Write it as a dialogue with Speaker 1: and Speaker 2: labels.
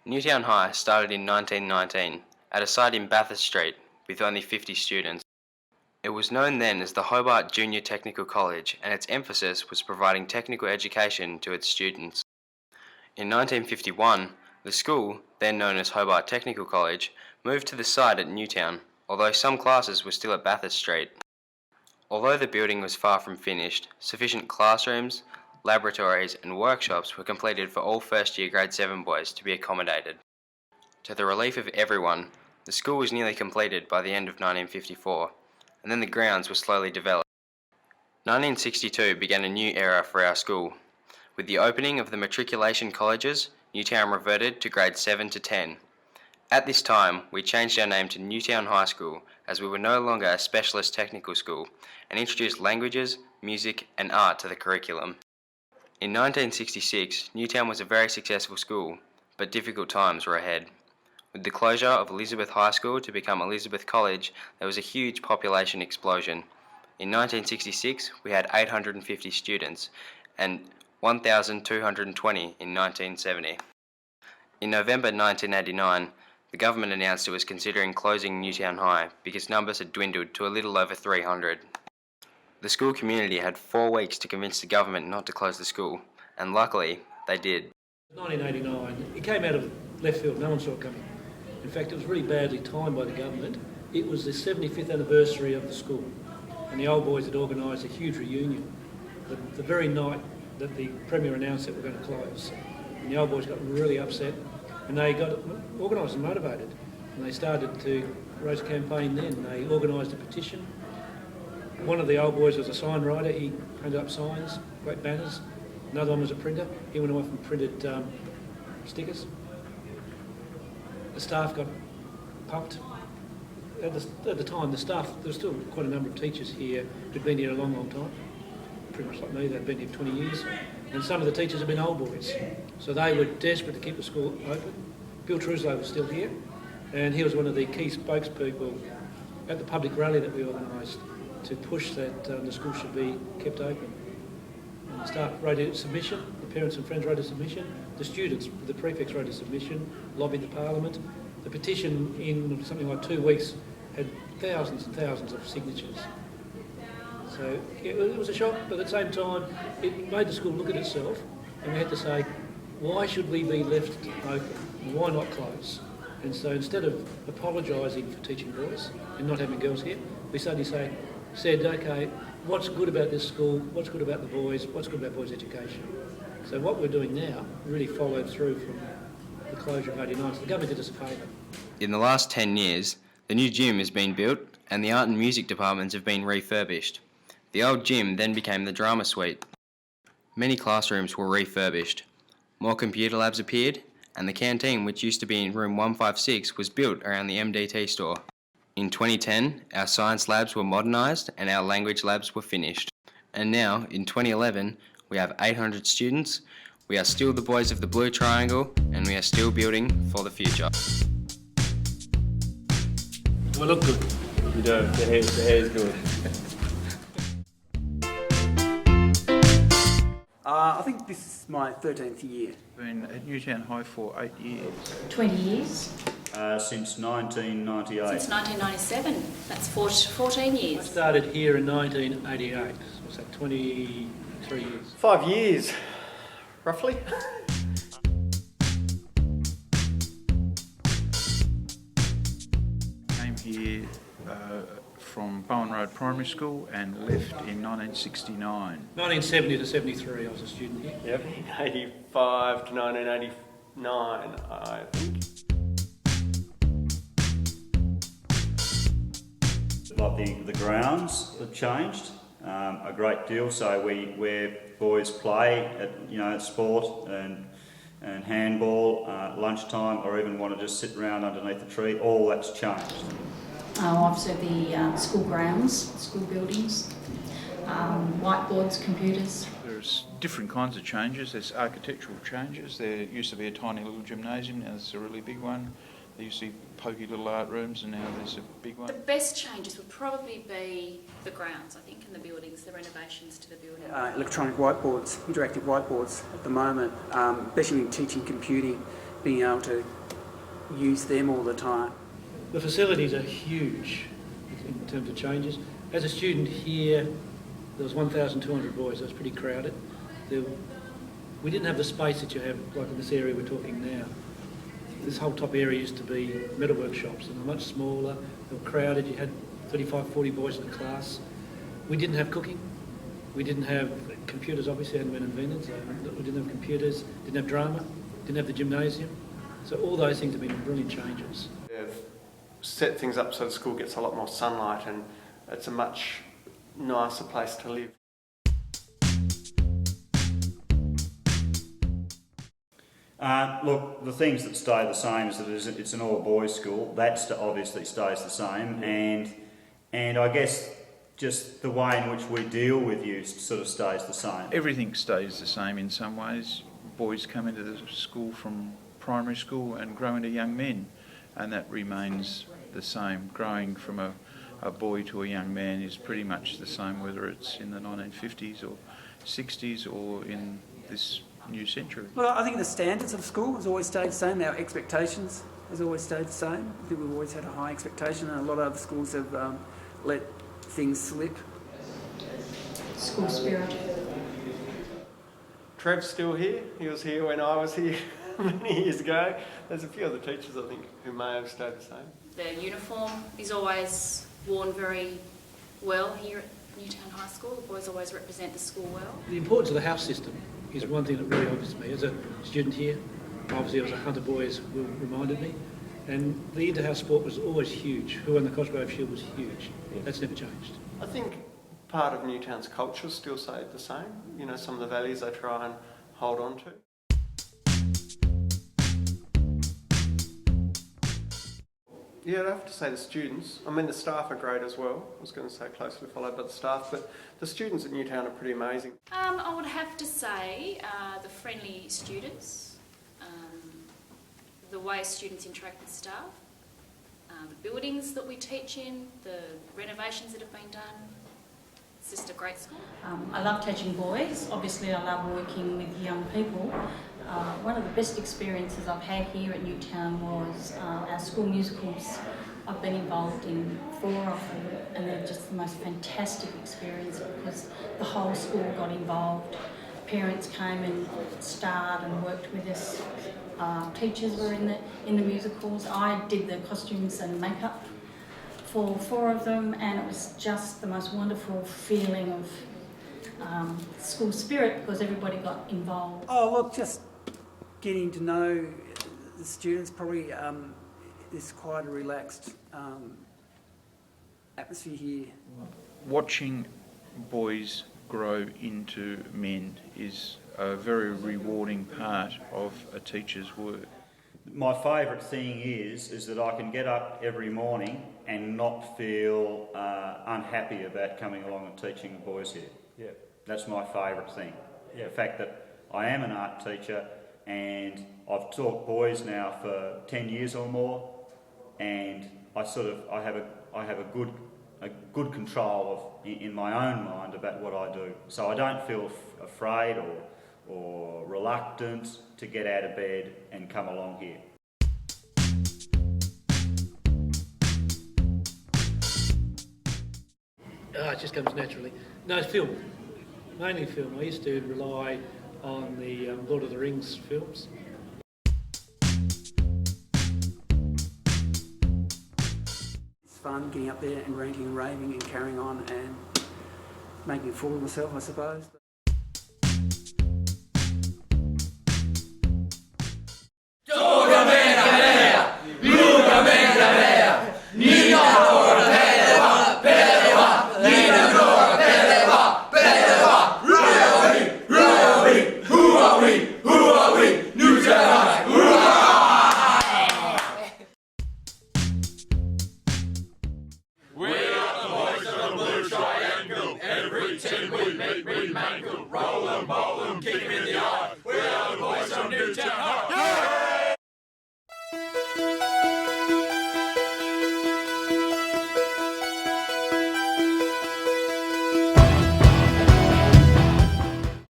Speaker 1: Newtown High started in 1919 at a site in Bathurst Street with only 50 students. It was known then as the Hobart Junior Technical College, and its emphasis was providing technical education to its students. In 1951, the school, then known as Hobart Technical College, moved to the site at Newtown, although some classes were still at Bathurst Street. Although the building was far from finished, sufficient classrooms, laboratories and workshops were completed for all first-year grade 7 boys to be accommodated. To the relief of everyone, the school was nearly completed by the end of 1954, and then the grounds were slowly developed. 1962 began a new era for our school. With the opening of the matriculation colleges, Newtown reverted to grades 7 to 10. At this time, we changed our name to Newtown High School as we were no longer a specialist technical school and introduced languages, music and art to the curriculum. In 1966, Newtown was a very successful school, but difficult times were ahead. With the closure of Elizabeth High School to become Elizabeth College, there was a huge population explosion. In 1966, we had 850 students and 1,220 in 1970. In November 1989, the government announced it was considering closing Newtown High because numbers had dwindled to a little over 300. The school community had 4 weeks to convince the government not to close the school, and luckily, they did.
Speaker 2: 1989, it came out of left field, no one saw it coming. In fact, it was really badly timed by the government. It was the 75th anniversary of the school, and the old boys had organised a huge reunion the very night that the Premier announced that we're going to close. And the old boys got really upset, and they got organised and motivated, and they started to raise a campaign then. They organised a petition. One of the old boys was a sign writer. He printed up signs, great banners. Another one was a printer. He went off and printed stickers. The staff got pumped. At the time, the staff, there was still quite a number of teachers here who'd been here a long, long time. Pretty much like me, they'd been here 20 years. And some of the teachers had been old boys. So they were desperate to keep the school open. Bill Truslow was still here, and he was one of the key spokespeople at the public rally that we organised to push that the school should be kept open. And the staff wrote a submission, the parents and friends wrote a submission, the students, the prefects wrote a submission, lobbied the Parliament. The petition in something like 2 weeks had thousands and thousands of signatures. So it was a shock, but at the same time it made the school look at itself, and we had to say, why should we be left open? Why not close? And so instead of apologising for teaching boys and not having girls here, we suddenly said, okay, what's good about this school, what's good about the boys, what's good about boys' education? So what we're doing now really followed through from the closure of 89, so the government did us a favour.
Speaker 1: In the last 10 years, the new gym has been built and the art and music departments have been refurbished. The old gym then became the drama suite. Many classrooms were refurbished. More computer labs appeared, and the canteen, which used to be in room 156, was built around the MDT store. In 2010, our science labs were modernised and our language labs were finished. And now, in 2011, we have 800 students, we are still the boys of the Blue Triangle, and we are still building for the future.
Speaker 2: Do I look good?
Speaker 3: You do. The hair's good.
Speaker 4: I think this is my 13th year.
Speaker 5: Been at Newtown High for 8 years.
Speaker 6: 20 years.
Speaker 3: Since 1998.
Speaker 6: Since 1997. That's 14
Speaker 2: I
Speaker 6: years.
Speaker 2: started here in 1988, so what's that, 23 years.
Speaker 7: 5 years, roughly.
Speaker 5: Came here from Bowen Road Primary School and left in 1969.
Speaker 2: 1970 to 73, I was a student here.
Speaker 7: Yep, 85 to 1989, I think.
Speaker 3: Like the grounds have changed a great deal. So where boys play at sport and handball, lunchtime, or even want to just sit around underneath a tree, all that's changed.
Speaker 6: Obviously the school grounds, school buildings, whiteboards, computers.
Speaker 5: There's different kinds of changes. There's architectural changes. There used to be a tiny little gymnasium, now there's a really big one. There used to be pokey little art rooms, and now there's a big one.
Speaker 6: The best changes would probably be the grounds, I think, and the buildings, the renovations to the building.
Speaker 4: Electronic whiteboards, interactive whiteboards at the moment, especially in teaching computing, being able to use them all the time.
Speaker 2: The facilities are huge in terms of changes. As a student here, there was 1,200 boys, so it was pretty crowded. We didn't have the space that you have, like in this area we're talking now. This whole top area used to be metal workshops, and they're much smaller, they were crowded, you had 35, 40 boys in a class. We didn't have cooking, we didn't have computers, obviously hadn't been invented, so we didn't have computers, didn't have drama, didn't have the gymnasium. So all those things have been brilliant changes.
Speaker 7: They've set things up so the school gets a lot more sunlight and it's a much nicer place to live.
Speaker 3: Look, the things that stay the same is that it's an all-boys school. That obviously stays the same, and I guess just the way in which we deal with youth sort of stays the same.
Speaker 5: Everything stays the same in some ways. Boys come into the school from primary school and grow into young men, and that remains the same. Growing from a boy to a young man is pretty much the same whether it's in the 1950s or 60s or in this new century.
Speaker 4: Well, I think the standards of school has always stayed the same. Our expectations has always stayed the same. I think we've always had a high expectation, and a lot of other schools have let things slip.
Speaker 8: School spirit.
Speaker 7: Trev's still here. He was here when I was here many years ago. There's a few other teachers, I think, who may have stayed the same.
Speaker 6: The uniform is always worn very well here at Newtown High School. The boys always represent the school well.
Speaker 2: The importance of the house system is one thing that really obvious to me. As a student here, obviously I was a Hunter boy, as Will reminded me, and the inter-house sport was always huge. Who won the Cosgrove Shield was huge. That's never changed.
Speaker 7: I think part of Newtown's culture still stayed the same. You know, some of the values they try and hold on to. Yeah, I'd have to say the students. I mean, the staff are great as well. I was going to say closely followed by the staff, but the students at Newtown are pretty amazing.
Speaker 6: I would have to say the friendly students, the way students interact with staff, the buildings that we teach in, the renovations that have been done. It's just a great school.
Speaker 8: I love teaching boys. Obviously, I love working with young people. One of the best experiences I've had here at Newtown was our school musicals. I've been involved in 4 of them, and they're just the most fantastic experience because the whole school got involved. Parents came and starred and worked with us. Teachers were in the musicals. I did the costumes and makeup for 4 of them, and it was just the most wonderful feeling of school spirit because everybody got involved.
Speaker 4: Oh, look, just getting to know the students probably is quite a relaxed atmosphere here.
Speaker 5: Watching boys grow into men is a very rewarding part of a teacher's work.
Speaker 3: My favourite thing is that I can get up every morning and not feel unhappy about coming along and teaching the boys here. Yeah, that's my favourite thing. Yeah. The fact that I am an art teacher and I've taught boys now for 10 years or more, and I have a good control in my own mind about what I do. So I don't feel afraid or reluctant to get out of bed and come along here.
Speaker 2: It just comes naturally. No, film. Mainly film. I used to rely on the Lord of the Rings films.
Speaker 4: It's fun getting up there and ranting and raving and carrying on and making a fool of myself, I suppose.
Speaker 9: Every team we meet, we mangle, roll 'em, bowl 'em, kick 'em in the eye. We are the boys from Newtown.